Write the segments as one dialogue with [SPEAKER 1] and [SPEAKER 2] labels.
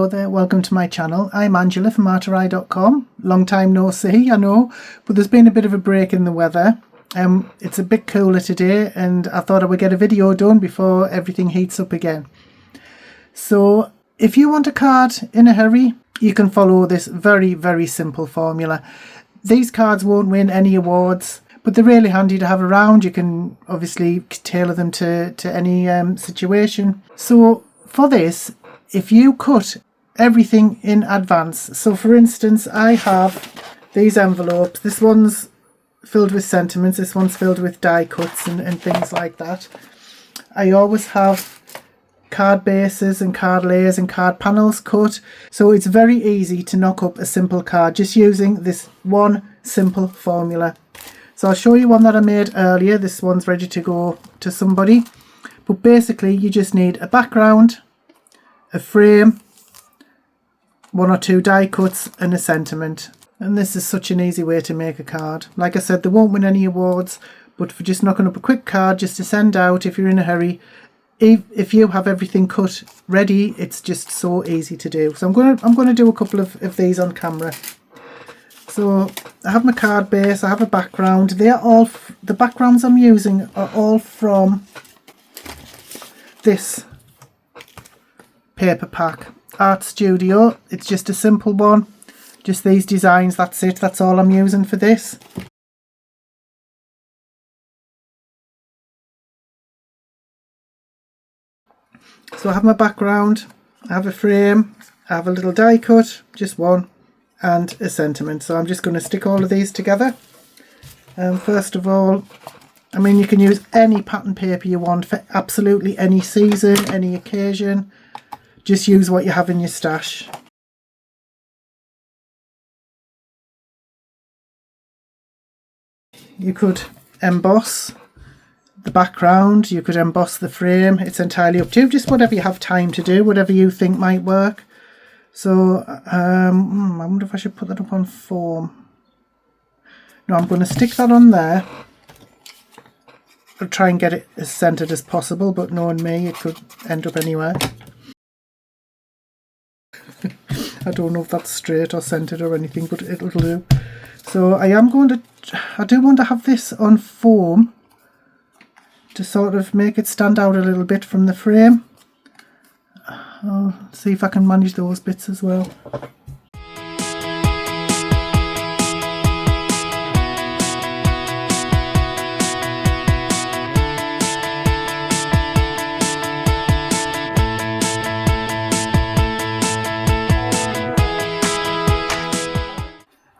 [SPEAKER 1] Hello there, welcome to my channel. I'm Angela from artery.com. Long time no see, I know, but there's been a bit of a break in the weather. It's a bit cooler today and I thought I would get a video done before everything heats up again. So if you want a card in a hurry, you can follow this very simple formula. These cards won't win any awards, but they're really handy to have around. You can obviously tailor them to any situation. So for this, if you cut everything in advance, so for instance I have these envelopes, this one's filled with sentiments, this one's filled with die cuts and things like that. I always have card bases and card layers and card panels cut, so it's very easy to knock up a simple card just using this one simple formula. So I'll show you one that I made earlier. This one's ready to go to somebody, but basically you just need a background, a frame, one or two die cuts and a sentiment. And this is such an easy way to make a card. Like I said, they won't win any awards, but for just knocking up a quick card just to send out if you're in a hurry, if you have everything cut ready, it's just so easy to do. So I'm going to do a couple of these on camera. So I have my card base, I have a background. They are all the backgrounds I'm using are all from this paper pack, Art Studio. It's just a simple one, just these designs, that's it, that's all I'm using for this. So I have my background, I have a frame, I have a little die cut, just one, and a sentiment. So I'm just going to stick all of these together. First of all, I mean, you can use any pattern paper you want for absolutely any season, any occasion. Just use what you have in your stash. You could emboss the background, you could emboss the frame, it's entirely up to you, just whatever you have time to do, whatever you think might work. So I wonder if I should put that up on foam. No, I'm going to stick that on there. I'll try and get it as centered as possible, but knowing me, it could end up anywhere. I don't know if that's straight or centered or anything, but it'll do. So I do want to have this on foam to sort of make it stand out a little bit from the frame. I'll see if I can manage those bits as well.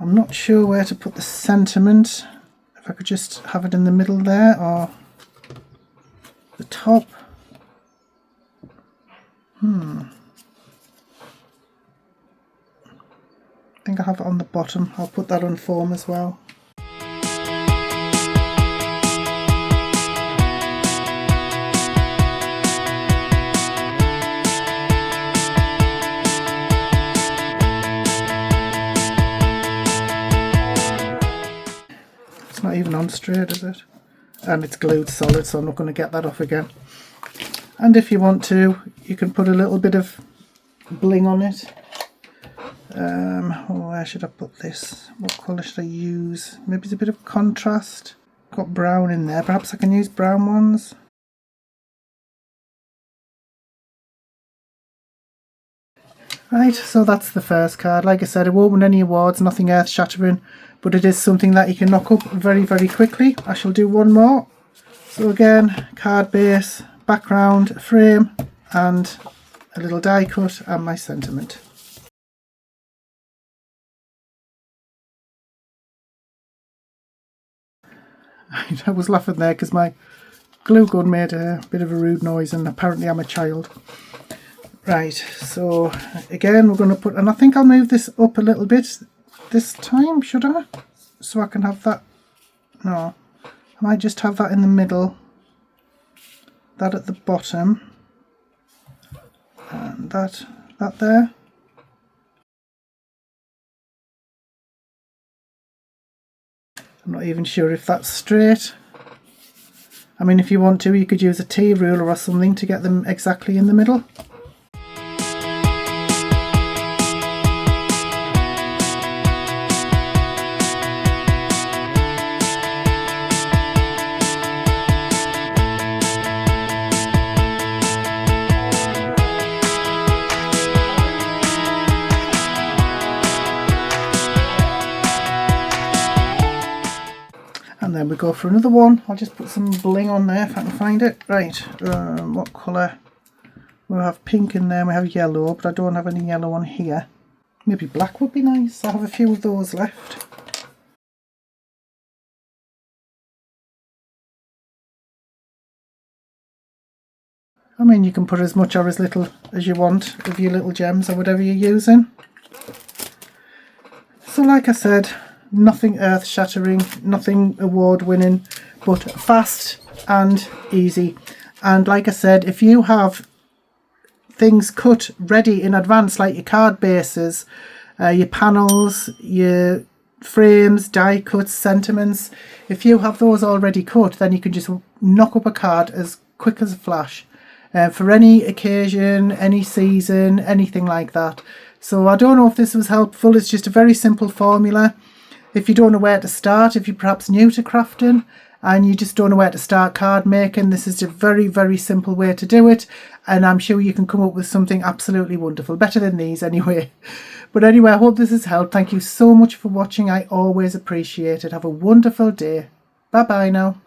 [SPEAKER 1] I'm not sure where to put the sentiment. If I could just have it in the middle there or the top. I think I have it on the bottom. I'll put that on foam as well. It's not even on straight, is it? And it's glued solid, so I'm not going to get that off again. And if you want to, you can put a little bit of bling on it. Where should I put this? What colour should I use? Maybe it's a bit of contrast. Got brown in there. Perhaps I can use brown ones. Right, so that's the first card. Like I said, it won't win any awards, nothing earth-shattering, but it is something that you can knock up very quickly. I shall do one more. So again, card base, background, frame, and a little die cut and my sentiment. I was laughing there because my glue gun made a bit of a rude noise and apparently I'm a child. Right, so again we're going to put, and I think I'll move this up a little bit this time, should I? So I can have that, no, I might just have that in the middle, that at the bottom, and that there. I'm not even sure if that's straight. I mean, if you want to, you could use a T ruler or something to get them exactly in the middle. go for another one. I'll just put some bling on there if I can find it. Right, what colour? We'll have pink in there, we have yellow, but I don't have any yellow on here. Maybe black would be nice. I have a few of those left. I mean, you can put as much or as little as you want of your little gems or whatever you're using. So like I said, nothing earth-shattering, nothing award-winning, but fast and easy. And like I said, if you have things cut ready in advance, like your card bases, your panels, your frames, die cuts, sentiments, if you have those already cut, then you can just knock up a card as quick as a flash. For any occasion, any season, anything like that. So I don't know if this was helpful. It's just a very simple formula. If you don't know where to start, if you're perhaps new to crafting and you just don't know where to start card making, this is a very, very simple way to do it. And I'm sure you can come up with something absolutely wonderful. Better than these anyway. But anyway, I hope this has helped. Thank you so much for watching. I always appreciate it. Have a wonderful day. Bye bye now.